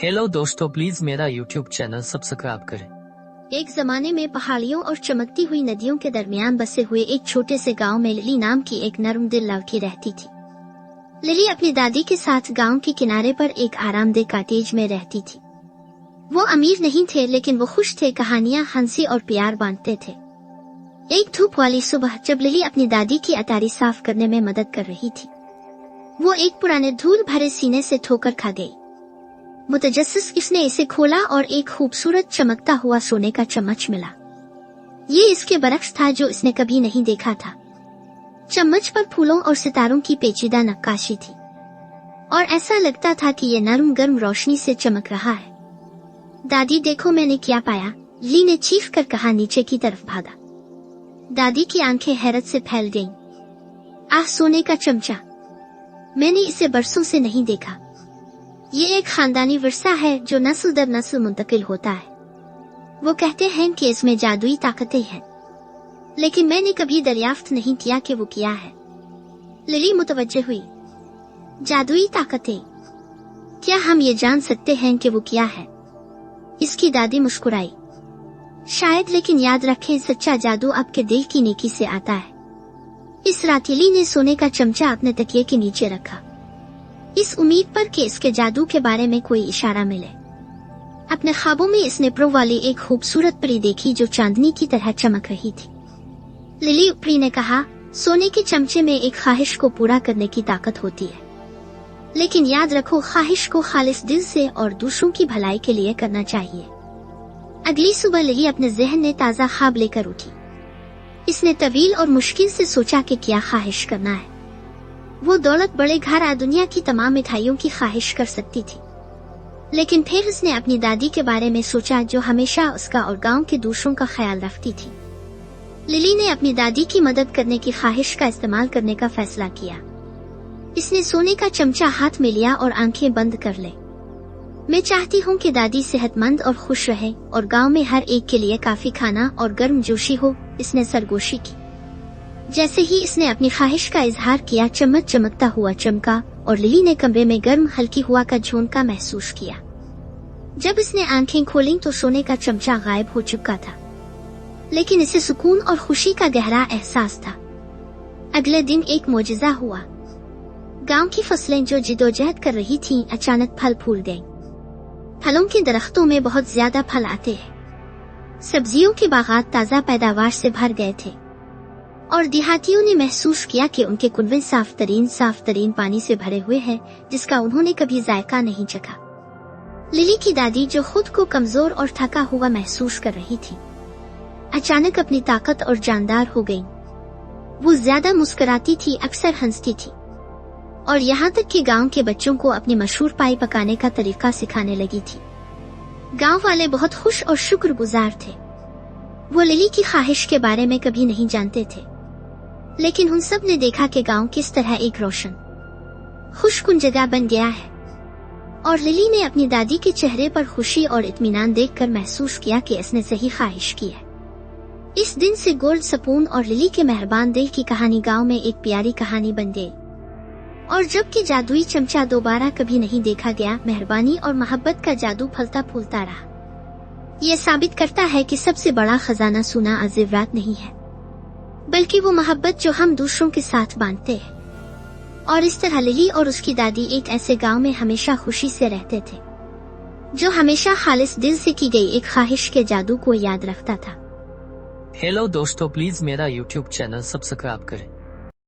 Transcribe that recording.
Hello दोस्तों, please मेरा YouTube channel subscribe करें। एक जमाने में पहाड़ियों और चमकती हुई नदियों के दरमियान बसे हुए एक छोटे से गांव में लिली नाम की एक नर्म दिल लड़की रहती थी। लिली अपनी दादी के साथ गांव के किनारे पर एक आरामदेह कॉटेज में रहती थी। वो अमीर नहीं थे, लेकिन वो खुश थे, कहानियां, हंसी और प्यार बांटते थे। एक धूप वाली सुबह जब लिली अपनी दादी की अटारी साफ करने में मदद कर रही थी, वो एक पुराने धूल भरे सीने से ठोकर खा गई। मुतजस्सिस इसने इसे खोला और एक खूबसूरत चमकता हुआ सोने का चम्मच मिला। ये इसके बरक्स था जो इसने कभी नहीं देखा था। चम्मच पर फूलों और सितारों की पेचीदा नक्काशी थी और ऐसा लगता था कि ये नरम गर्म रोशनी से चमक रहा है। दादी, देखो मैंने क्या पाया, लिली ने चीख कर कहा। नीचे की तरफ भागा। दादी की आंखें हैरत से फैल गईं। आह, सोने का चमचा! मैंने इसे बरसों से नहीं देखा। ये एक खानदानी विरसा है जो नस्ल दर नस्ल मुंतकिल होता है। वो कहते हैं कि इसमें जादुई ताकतें हैं, लेकिन मैंने कभी दरियाफ्त नहीं किया कि वो क्या है। लिली मुतवज्जे हुई। जादुई ताकतें? क्या हम ये जान सकते हैं कि वो क्या है? इसकी दादी मुस्कुराई। शायद, लेकिन याद रखें, सच्चा जादू आपके दिल की नेकी से आता है। इस रात लिली ने सोने का चमचा अपने तकिए के नीचे रखा, इस उम्मीद पर कि इसके जादू के बारे में कोई इशारा मिले। अपने ख्वाबों में इसने प्रो वाली एक खूबसूरत परी देखी जो चांदनी की तरह चमक रही थी। लिली परी ने कहा, सोने के चमचे में एक ख्वाहिश को पूरा करने की ताकत होती है, लेकिन याद रखो, ख्वाहिश को खालिस दिल से और दूसरों की भलाई के लिए करना चाहिए। अगली सुबह लिली अपने जहन ने ताज़ा ख्वाब लेकर उठी। इसने तवील और मुश्किल से सोचा कि क्या ख्वाहिश करना है। वो दौलत, बड़े घर, आ दुनिया की तमाम मिठाइयों की ख्वाहिश कर सकती थी, लेकिन फिर उसने अपनी दादी के बारे में सोचा जो हमेशा उसका और गांव के दूसरों का ख्याल रखती थी। लिली ने अपनी दादी की मदद करने की ख्वाहिश का इस्तेमाल करने का फैसला किया। इसने सोने का चमचा हाथ में लिया और आंखें बंद कर ले। मैं चाहती हूँ कि दादी सेहतमंद और खुश रहे और गांव में हर एक के लिए काफी खाना और गर्म जोशी हो, इसने सरगोशी की। जैसे ही इसने अपनी ख्वाहिश का इजहार किया, चम्मच चमकता हुआ चमका और लिली ने कमरे में गर्म हल्की हवा का झोंका महसूस किया। जब इसने आंखें खोलीं तो सोने का चमचा गायब हो चुका था, लेकिन इसे सुकून और खुशी का गहरा एहसास था। अगले दिन एक मोजिज़ा हुआ। गांव की फसलें जो जिदोजहद कर रही थीं, अचानक फल फूल गईं। फलों के दरख्तों में बहुत ज्यादा फल आते हैं। सब्जियों के बागात ताज़ा पैदावार से भर गए थे और देहातियों ने महसूस किया कि उनके कुनवे साफ तरीन पानी से भरे हुए हैं, जिसका उन्होंने कभी जायका नहीं चखा। लिली की दादी, जो खुद को कमजोर और थका हुआ महसूस कर रही थी, अचानक अपनी ताकत और जानदार हो गईं। वो ज्यादा मुस्कुराती थी, अक्सर हंसती थी और यहाँ तक कि गांव के बच्चों को अपनी मशहूर पाई पकाने का तरीका सिखाने लगी थी। गांव वाले बहुत खुश और शुक्रगुजार थे। वो लिली की ख्वाहिश के बारे में कभी नहीं जानते थे, लेकिन उन सब ने देखा कि गांव किस तरह एक रोशन, खुशकुन जगह बन गया है। और लिली ने अपनी दादी के चेहरे पर खुशी और इत्मीनान देखकर महसूस किया कि इसने सही ख्वाहिश की है। इस दिन से गोल्ड स्पून और लिली के मेहरबान दिल की कहानी गांव में एक प्यारी कहानी बन गई। और जबकि जादुई चमचा दोबारा कभी नहीं देखा गया, मेहरबानी और मोहब्बत का जादू फलता फूलता रहा। ये साबित करता है कि सबसे बड़ा खजाना सोना और ज़ेवरात नहीं है, बल्कि वो मोहब्बत जो हम दूसरों के साथ बांटते हैं। और इस तरह लिली और उसकी दादी एक ऐसे गांव में हमेशा खुशी से रहते थे, जो हमेशा खालिस दिल से की गई एक ख्वाहिश के जादू को याद रखता था। हेलो दोस्तों, प्लीज मेरा यूट्यूब चैनल सब्सक्राइब करें।